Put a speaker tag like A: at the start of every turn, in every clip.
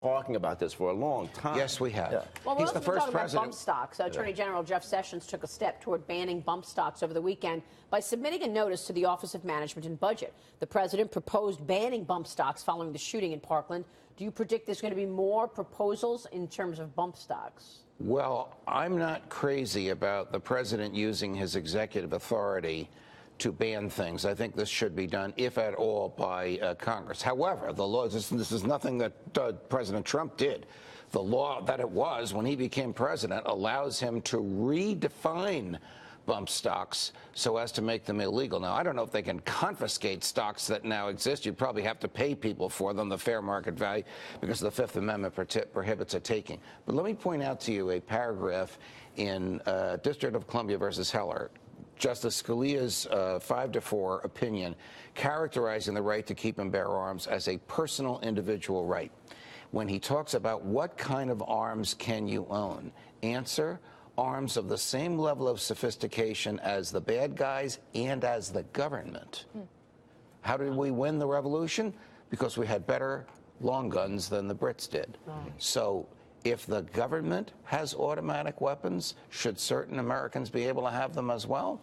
A: talking about this for a long time.
B: Yes, we have.
A: Yeah.
C: Well,
B: He's the first
C: about
B: president.
C: bump stocks. Attorney General Jeff Sessions took a step toward banning bump stocks over the weekend by submitting a notice to the Office of Management and Budget. The president proposed banning bump stocks following the shooting in Parkland. Do you predict there's going to be more proposals in terms of bump stocks?
B: Well, I'm not crazy about the president using his executive authority to ban things. I think this should be done, if at all, by Congress. However, the law, this is nothing that President Trump did. The law that it was when he became president allows him to redefine bump stocks so as to make them illegal. Now, I don't know if they can confiscate stocks that now exist. You'd probably have to pay people for them, the fair market value, because the Fifth Amendment prohibits a taking. But let me point out to you a paragraph in District of Columbia versus Heller, Justice Scalia's 5-4 opinion characterizing the right to keep and bear arms as a personal individual right. When he talks about what kind of arms can you own, answer, arms of the same level of sophistication as the bad guys and as the government. How did we win the revolution? Because we had better long guns than the Brits did. So if the government has automatic weapons, should certain Americans be able to have them as well?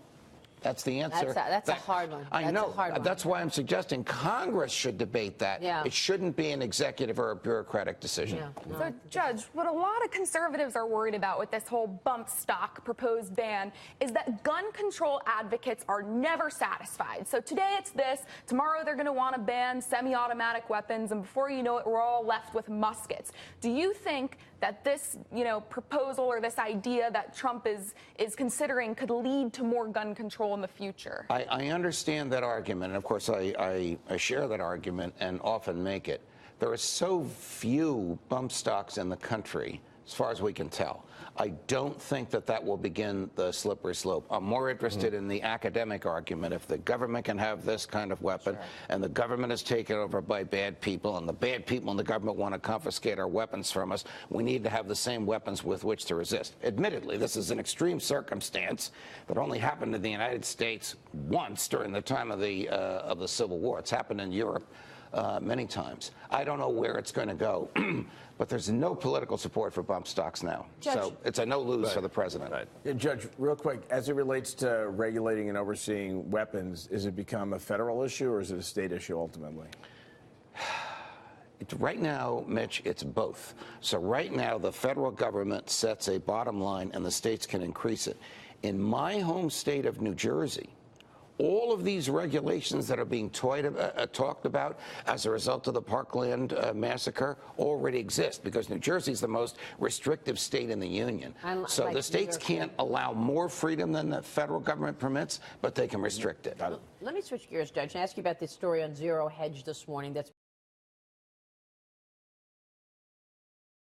B: That's the answer.
C: That's a hard one.
B: I know. That's why I'm suggesting Congress should debate that.
C: Yeah.
B: It shouldn't be an executive or a bureaucratic decision.
C: Yeah. No.
D: So, Judge, what a lot of conservatives are worried about with this whole bump stock proposed ban is that gun control advocates are never satisfied. So today it's this, tomorrow they're going to want to ban semi-automatic weapons, and before you know it, we're all left with muskets. Do you think that this, proposal or this idea that Trump is considering could lead to more gun control in the future?
B: I understand that argument, and of course I share that argument and often make it. There are so few bump stocks in the country, as far as we can tell. I don't think that will begin the slippery slope. I'm more interested in the academic argument. If the government can have this kind of weapon, and the government is taken over by bad people, and the bad people in the government want to confiscate our weapons from us, we need to have the same weapons with which to resist. Admittedly, this is an extreme circumstance that only happened in the United States once during the time of the Civil War. It's happened in Europe many times. I don't know where it's going to go, but there's no political support for bump stocks now.
C: Judge,
B: so it's a no-lose for the president.
A: Right. Yeah, Judge, real quick, as it relates to regulating and overseeing weapons, is it become a federal issue or is it a state issue ultimately?
B: Right now, Mitch, it's both. So right now, the federal government sets a bottom line and the states can increase it. In my home state of New Jersey, all of these regulations that are being talked about as a result of the Parkland massacre already exist because New Jersey is the most restrictive state in the union. So the states can't allow more freedom than the federal government permits, but they can restrict it.
C: Let me switch gears, Judge, and ask you about this story on Zero Hedge this morning that's